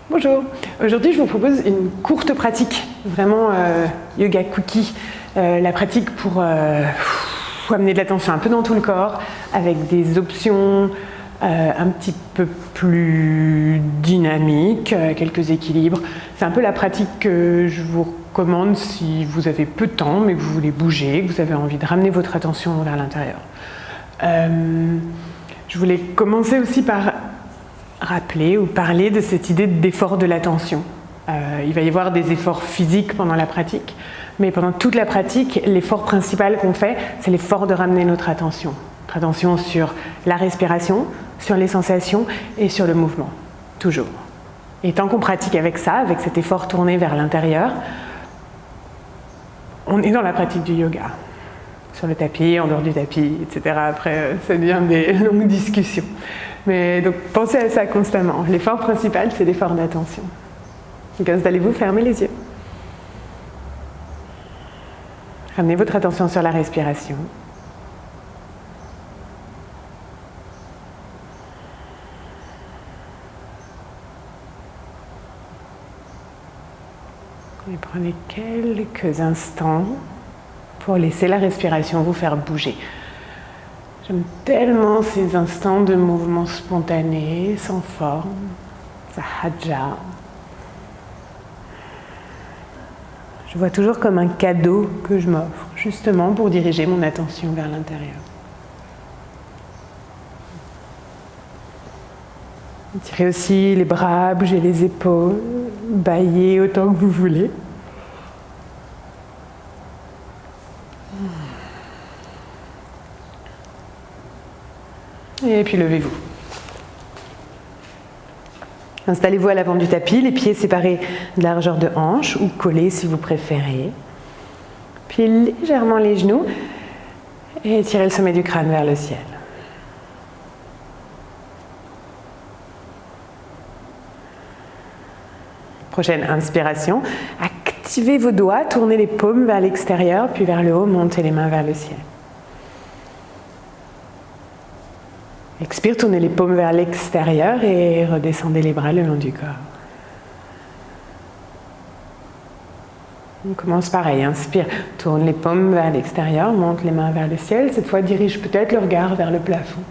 Bonjour, aujourd'hui je vous propose une courte pratique, vraiment yoga cookie, la pratique pour amener de l'attention un peu dans tout le corps, avec des options un petit peu plus dynamiques, quelques équilibres. C'est un peu la pratique que je vous recommande si vous avez peu de temps mais que vous voulez bouger, que vous avez envie de ramener votre attention vers l'intérieur. Je voulais commencer aussi par rappeler ou parler de cette idée d'effort de l'attention. Il va y avoir des efforts physiques pendant la pratique, mais pendant toute la pratique, l'effort principal qu'on fait, c'est l'effort de ramener notre attention. Notre attention sur la respiration, sur les sensations et sur le mouvement, toujours. Et tant qu'on pratique avec ça, avec cet effort tourné vers l'intérieur, on est dans la pratique du yoga. Sur le tapis, en dehors du tapis, etc. Après, ça devient des longues discussions. Mais donc, pensez à ça constamment. L'effort principal, c'est l'effort d'attention. Donc, installez-vous, fermez les yeux. Ramenez votre attention sur la respiration. Et prenez quelques instants pour laisser la respiration vous faire bouger. J'aime tellement ces instants de mouvement spontané, sans forme, sahaja. Je vois toujours comme un cadeau que je m'offre, justement pour diriger mon attention vers l'intérieur. Tirez aussi les bras, bougez les épaules, baillez autant que vous voulez. Et puis levez-vous. Installez-vous à l'avant du tapis, les pieds séparés de la largeur de hanche ou collés si vous préférez. Puis légèrement les genoux et tirez le sommet du crâne vers le ciel. Prochaine inspiration, activez vos doigts, tournez les paumes vers l'extérieur, puis vers le haut, montez les mains vers le ciel. Expire, tournez les paumes vers l'extérieur et redescendez les bras le long du corps. On commence pareil, inspire, tourne les paumes vers l'extérieur, monte les mains vers le ciel. Cette fois, dirige peut-être le regard vers le plafond.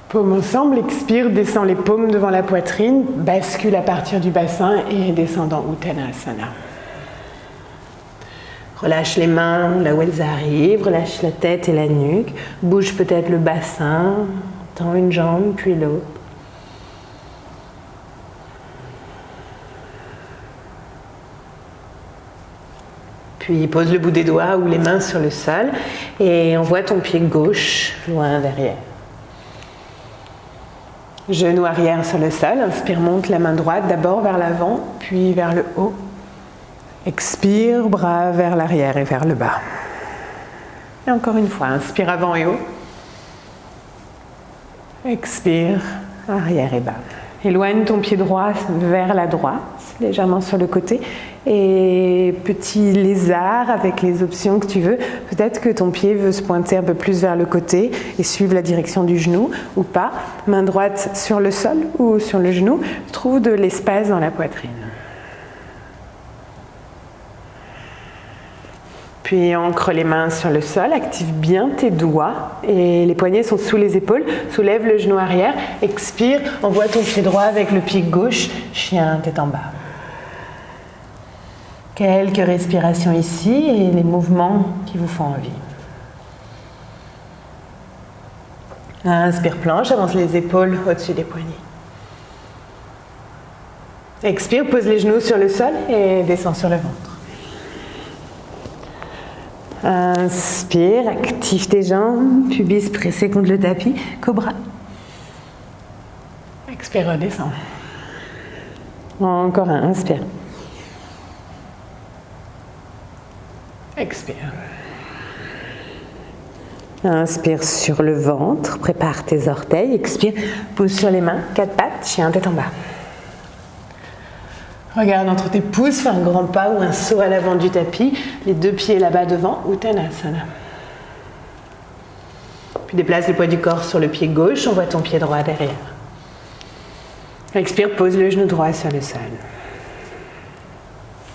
Paumes ensemble, expire, descend les paumes devant la poitrine, bascule à partir du bassin et descend dans Uttanasana. Relâche les mains là où elles arrivent, relâche la tête et la nuque, bouge peut-être le bassin, tends une jambe puis l'autre. Puis pose le bout des doigts ou les mains sur le sol et envoie ton pied gauche loin derrière. Genou arrière sur le sol, inspire, monte la main droite d'abord vers l'avant, puis vers le haut. Expire, bras vers l'arrière et vers le bas. Et encore une fois, inspire avant et haut. Expire, arrière et bas. Éloigne ton pied droit vers la droite, légèrement sur le côté. Et petit lézard avec les options que tu veux. Peut-être que ton pied veut se pointer un peu plus vers le côté et suivre la direction du genou ou pas. Main droite sur le sol ou sur le genou. Trouve de l'espace dans la poitrine. Puis ancre les mains sur le sol, active bien tes doigts et les poignets sont sous les épaules. Soulève le genou arrière, expire, envoie ton pied droit avec le pied gauche, chien tête en bas. Quelques respirations ici et les mouvements qui vous font envie. Inspire, planche, avance les épaules au-dessus des poignets. Expire, pose les genoux sur le sol et descends sur le ventre. Inspire, active tes jambes, pubis pressé contre le tapis, cobra. Expire, redescends. Encore un, inspire. Expire. Inspire sur le ventre, prépare tes orteils, expire, pose sur les mains, quatre pattes, chien tête en bas. Regarde entre tes pouces, fais un grand pas ou un saut à l'avant du tapis, les deux pieds là-bas devant, Uttanasana. Puis déplace le poids du corps sur le pied gauche, envoie ton pied droit derrière. Expire, pose le genou droit sur le sol.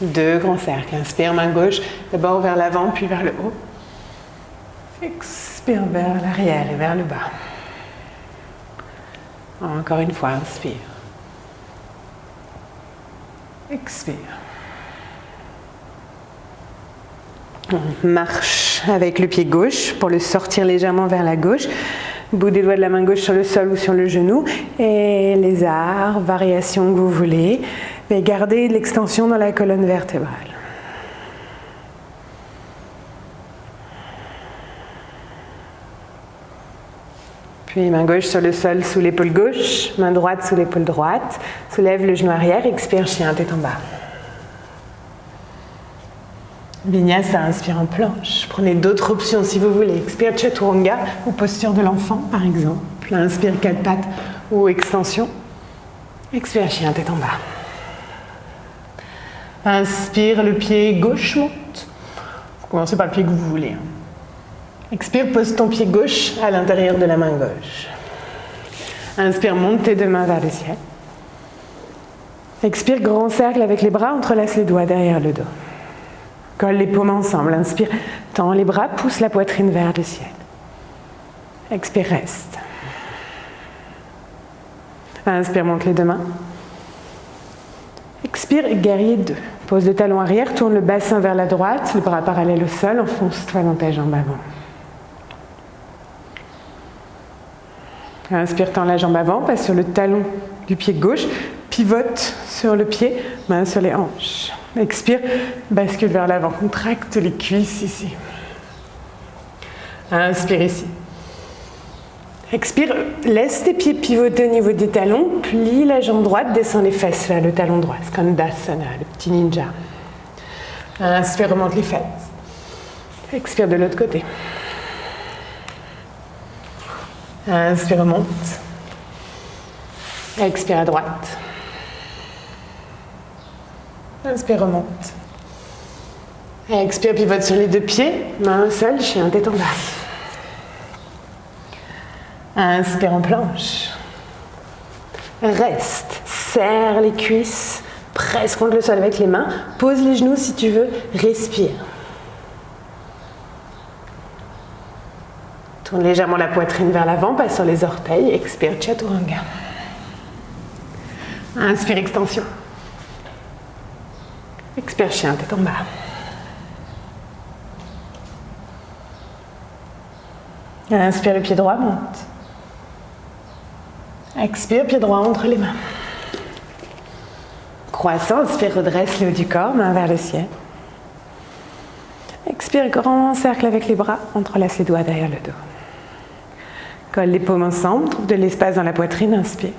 2 grands cercles. Inspire, main gauche, d'abord vers l'avant, puis vers le haut. Expire vers l'arrière et vers le bas. Encore une fois, inspire. Expire. On marche avec le pied gauche pour le sortir légèrement vers la gauche. Bout des doigts de la main gauche sur le sol ou sur le genou. Et lézard, variation que vous voulez. Mais gardez l'extension dans la colonne vertébrale. Puis main gauche sur le sol sous l'épaule gauche, main droite sous l'épaule droite. Soulève le genou arrière, expire, chien, tête en bas. Vinyasa, inspire en planche. Prenez d'autres options si vous voulez. Expire, chaturanga ou posture de l'enfant par exemple. Inspire, 4 pattes ou extension. Expire, chien, tête en bas. Inspire, le pied gauche monte. Vous commencez par le pied que vous voulez. Expire, pose ton pied gauche à l'intérieur de la main gauche. Inspire, monte tes 2 mains vers le ciel. Expire, grand cercle avec les bras, entrelace les doigts derrière le dos. Colle les paumes ensemble. Inspire, tends les bras, pousse la poitrine vers le ciel. Expire, reste. Inspire, monte les 2 mains. Expire, guerrier 2. Pose le talon arrière, tourne le bassin vers la droite, le bras parallèle au sol, enfonce-toi dans ta jambe avant. Inspire, tends la jambe avant, passe sur le talon du pied gauche, pivote sur le pied, main sur les hanches. Expire, bascule vers l'avant, contracte les cuisses ici. Inspire ici. Expire, laisse tes pieds pivoter au niveau des talons, plie la jambe droite, descends les fesses vers le talon droit, Skandasana, le petit ninja. Inspire, remonte les fesses. Expire de l'autre côté. Inspire, remonte. Expire à droite. Inspire, remonte. Expire, pivote sur les 2 pieds, main au sol, chien, tête en bas. Inspire en planche. Reste, serre les cuisses, presse contre le sol avec les mains, pose les genoux si tu veux, respire. Tourne légèrement la poitrine vers l'avant, passe sur les orteils, expire, chaturanga. Inspire, extension. Expire, chien, tête en bas. Inspire, le pied droit monte. Expire, pied droit entre les mains. Croissant, inspire, redresse le haut du corps, main vers le ciel. Expire, grand cercle avec les bras, entrelace les doigts derrière le dos. Colle les paumes ensemble, trouve de l'espace dans la poitrine, inspire.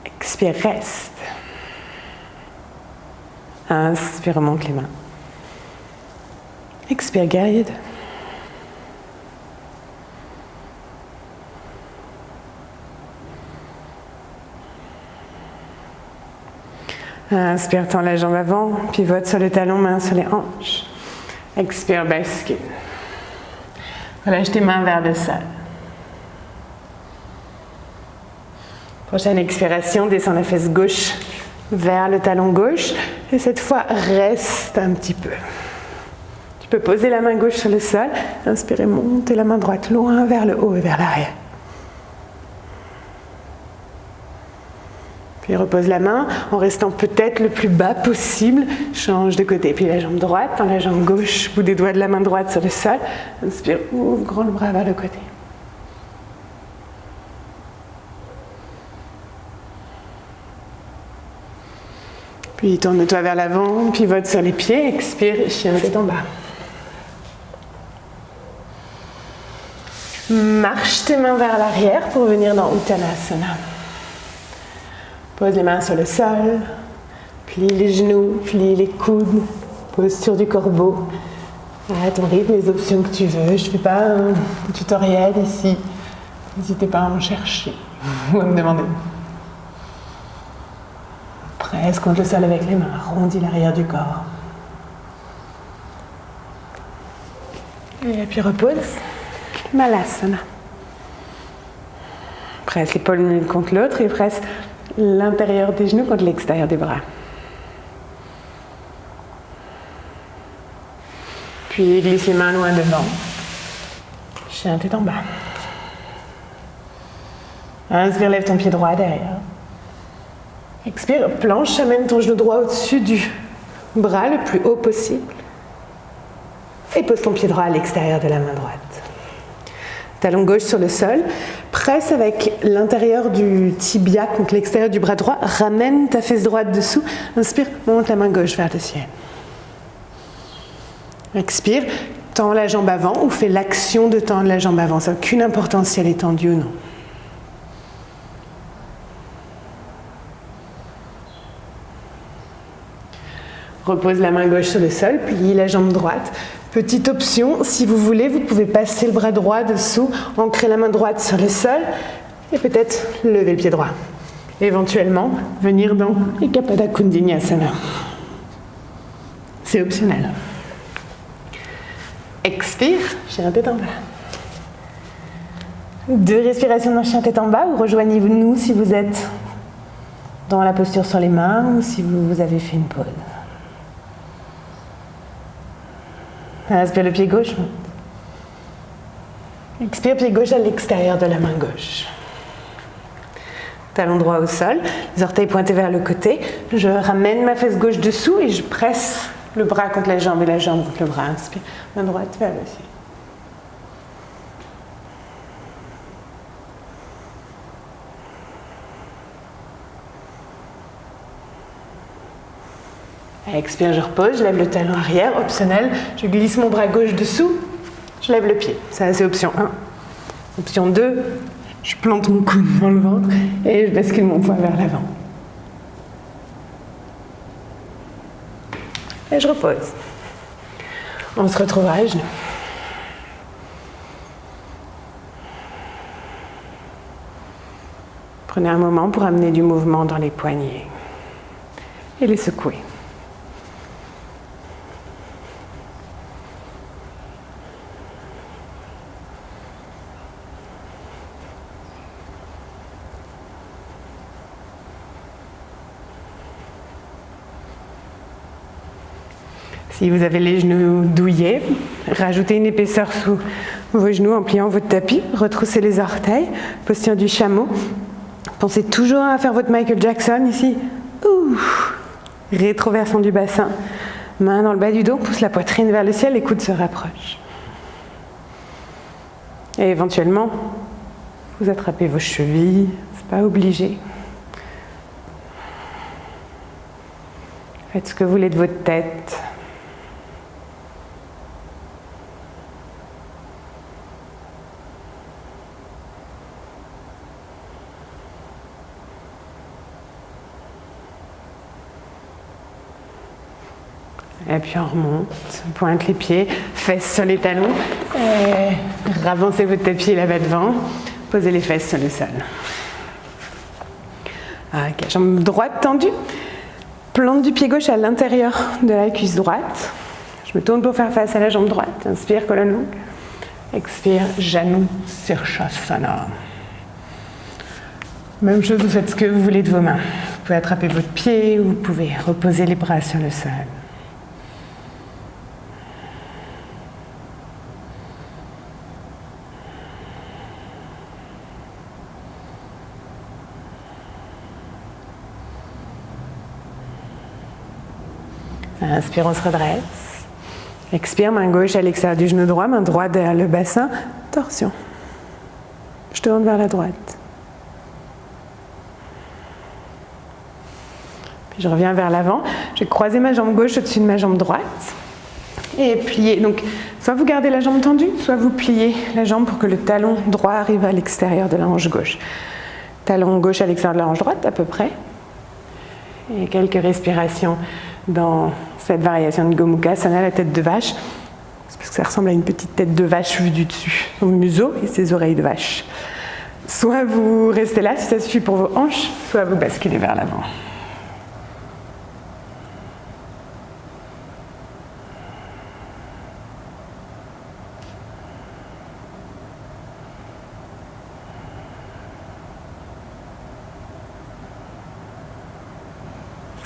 Expire, reste. Inspire, remonte les mains. Expire, guerrier 2. Inspire, tends la jambe avant, pivote sur le talon, main sur les hanches. Expire, bascule. Relâche tes mains vers le sol. Prochaine expiration, descends la fesse gauche vers le talon gauche. Et cette fois, reste un petit peu. Tu peux poser la main gauche sur le sol. Inspirez, montez la main droite loin vers le haut et vers l'arrière. Puis repose la main en restant peut-être le plus bas possible. Change de côté. Puis la jambe droite, tends la jambe gauche, bout des doigts de la main droite sur le sol. Inspire, ouvre grand le bras vers le côté. Puis tourne-toi vers l'avant, pivote sur les pieds, expire, chien tête en bas. Marche tes mains vers l'arrière pour venir dans Uttanasana. Pose les mains sur le sol, plie les genoux, plie les coudes, posture du corbeau. À ton rythme, les options que tu veux. Je ne fais pas un tutoriel ici. N'hésitez pas à me chercher ou à me demander. Presse contre le sol avec les mains, arrondis l'arrière du corps. Et puis repose. Malasana. Presse l'épaule l'une contre l'autre et presse l'intérieur des genoux contre l'extérieur des bras. Puis glisse les mains loin devant. Chien tête en bas. Inspire, lève ton pied droit derrière. Expire, planche, amène ton genou droit au-dessus du bras le plus haut possible. Et pose ton pied droit à l'extérieur de la main droite. Talon gauche sur le sol. Presse avec l'intérieur du tibia contre l'extérieur du bras droit. Ramène ta fesse droite dessous. Inspire, monte la main gauche vers le ciel. Expire, tends la jambe avant ou fais l'action de tendre la jambe avant. Ça n'a aucune importance si elle est tendue ou non. Repose la main gauche sur le sol, plie la jambe droite. Petite option, si vous voulez, vous pouvez passer le bras droit dessous, ancrer la main droite sur le sol et peut-être lever le pied droit. Éventuellement, venir dans Ekapada Kundiniyasana. C'est optionnel. Expire, chien tête en bas. 2 respirations dans chien tête en bas ou rejoignez-nous si vous êtes dans la posture sur les mains ou si vous avez fait une pause. Inspire le pied gauche. Expire, pied gauche à l'extérieur de la main gauche. Talon droit au sol, les orteils pointés vers le côté. Je ramène ma fesse gauche dessous et je presse le bras contre la jambe et la jambe contre le bras. Inspire, main droite vers le ciel. Expire, je repose, je lève le talon arrière, optionnel, je glisse mon bras gauche dessous, je lève le pied. Ça, c'est option 1. Option 2, je plante mon coude dans le ventre et je bascule mon poids vers l'avant. Et je repose. On se retrouvera à genoux. Prenez un moment pour amener du mouvement dans les poignets et les secouer. Si vous avez les genoux douillés, rajoutez une épaisseur sous vos genoux en pliant votre tapis. Retroussez les orteils, posture du chameau. Pensez toujours à faire votre Michael Jackson ici. Ouh. Rétroversion du bassin. Main dans le bas du dos, pousse la poitrine vers le ciel, les coudes se rapprochent. Et éventuellement, vous attrapez vos chevilles, c'est pas obligé. Faites ce que vous voulez de votre tête. Et puis on remonte, pointe les pieds, fesses sur les talons, et ravancez votre tapis là-bas devant, posez les fesses sur le sol. Ok, jambe droite tendue, plante du pied gauche à l'intérieur de la cuisse droite. Je me tourne pour faire face à la jambe droite, inspire, colonne longue, expire, genou, Sirsasana. Même chose, vous faites ce que vous voulez de vos mains. Vous pouvez attraper votre pied ou vous pouvez reposer les bras sur le sol. Inspire, on se redresse. Expire, main gauche à l'extérieur du genou droit, main droite derrière le bassin, torsion. Je tourne vers la droite. Puis je reviens vers l'avant. Je vais croiser ma jambe gauche au-dessus de ma jambe droite et plier. Donc, soit vous gardez la jambe tendue, soit vous pliez la jambe pour que le talon droit arrive à l'extérieur de la hanche gauche. Talon gauche à l'extérieur de la hanche droite, à peu près. Et quelques respirations dans cette variation de Gomukhasana, la tête de vache. C'est parce que ça ressemble à une petite tête de vache vue du dessus. Son museau et ses oreilles de vache. Soit vous restez là si ça suffit pour vos hanches, soit vous basculez vers l'avant.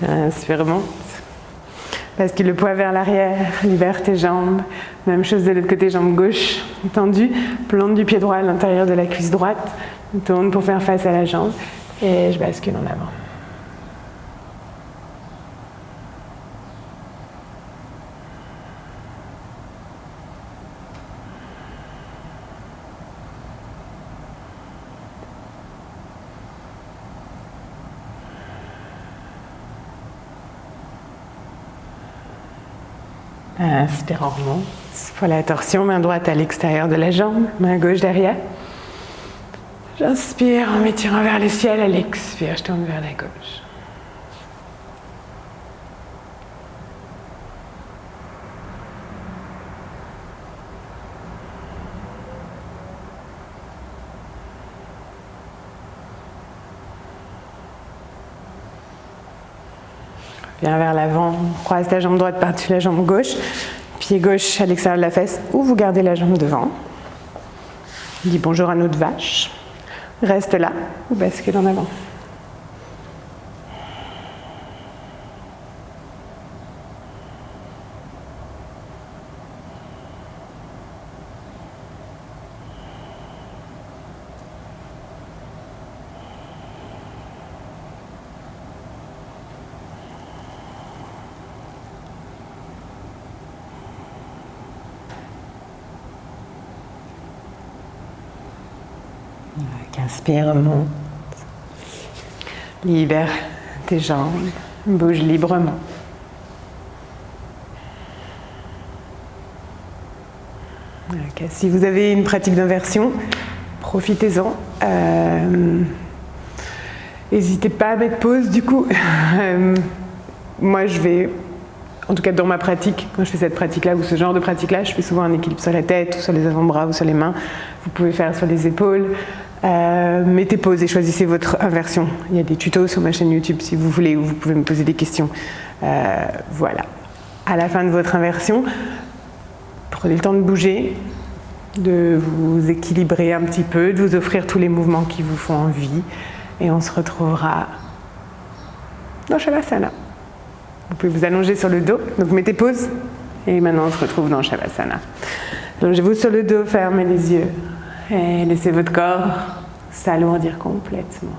Inspire, remonte. Bascule le poids vers l'arrière, libère tes jambes. Même chose de l'autre côté, jambe gauche tendue. Plante du pied droit à l'intérieur de la cuisse droite. Tourne pour faire face à la jambe. Et je bascule en avant. Inspire, on remonte. Pour la torsion, main droite à l'extérieur de la jambe, main gauche derrière. J'inspire en m'étirant vers le ciel, à l'expire, je tourne vers la gauche. Viens vers l'avant, croise ta jambe droite par-dessus la jambe gauche, pied gauche à l'extérieur de la fesse, ou vous gardez la jambe devant. Dis bonjour à notre vache. Reste là, ou bascule en avant. Inspire, remonte. Libère tes jambes, bouge librement. Okay. Si vous avez une pratique d'inversion, profitez-en. N'hésitez pas à mettre pause du coup. Moi je vais, en tout cas dans ma pratique, quand je fais cette pratique-là ou ce genre de pratique-là, je fais souvent un équilibre sur la tête ou sur les avant-bras ou sur les mains. Vous pouvez faire sur les épaules. Mettez pause et choisissez votre inversion. Il y a des tutos sur ma chaîne YouTube si vous voulez, où vous pouvez me poser des questions. Voilà. À la fin de votre inversion, prenez le temps de bouger, de vous équilibrer un petit peu, de vous offrir tous les mouvements qui vous font envie. Et on se retrouvera dans Shavasana. Vous pouvez vous allonger sur le dos, donc mettez pause. Et maintenant on se retrouve dans Shavasana. Allongez-vous sur le dos, fermez les yeux. Et laissez votre corps s'alourdir complètement.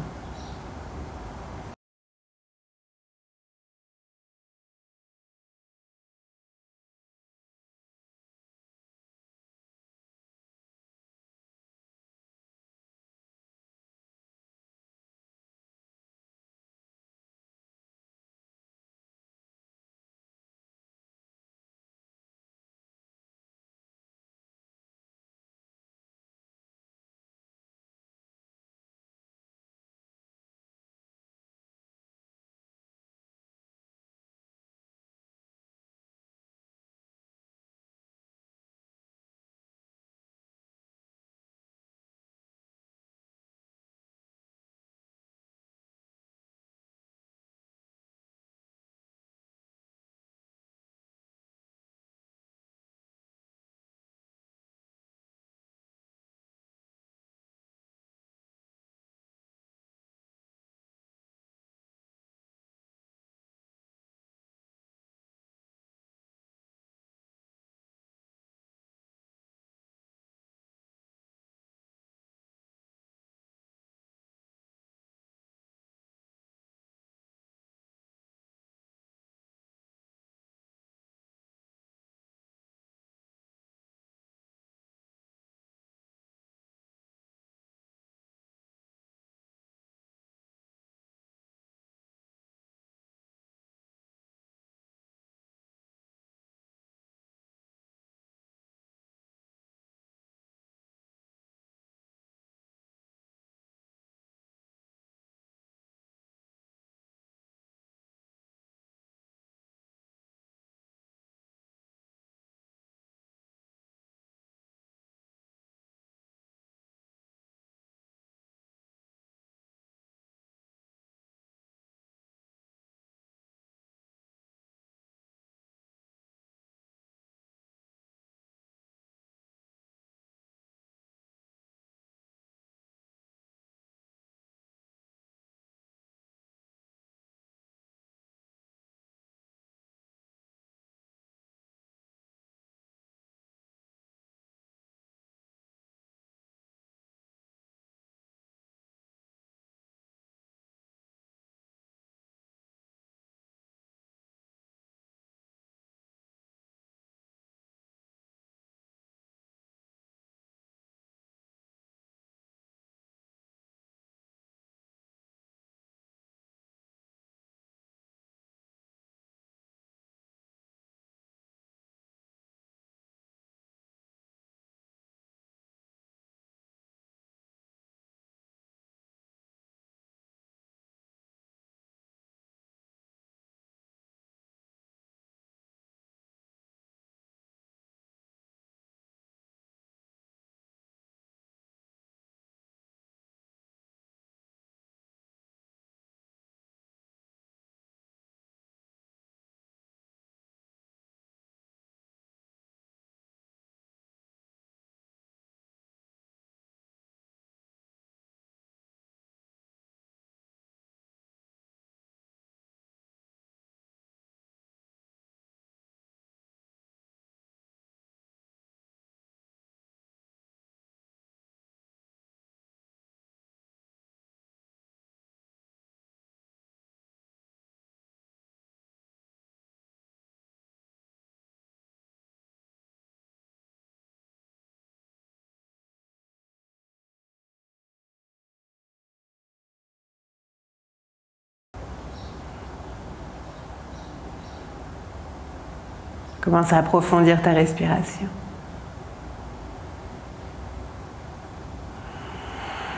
Commence à approfondir ta respiration.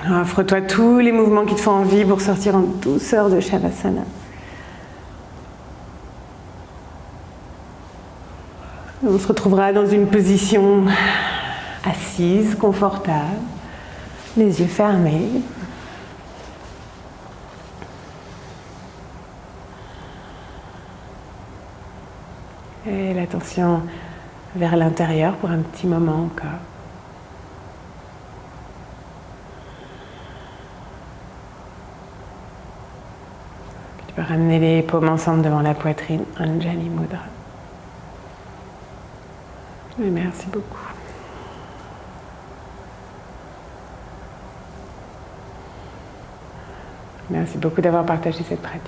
Offre-toi tous les mouvements qui te font envie pour sortir en douceur de Shavasana. On se retrouvera dans une position assise, confortable, les yeux fermés. Et l'attention vers l'intérieur pour un petit moment encore. Tu peux ramener les paumes ensemble devant la poitrine, Anjali Mudra. Et merci beaucoup. Merci beaucoup d'avoir partagé cette pratique.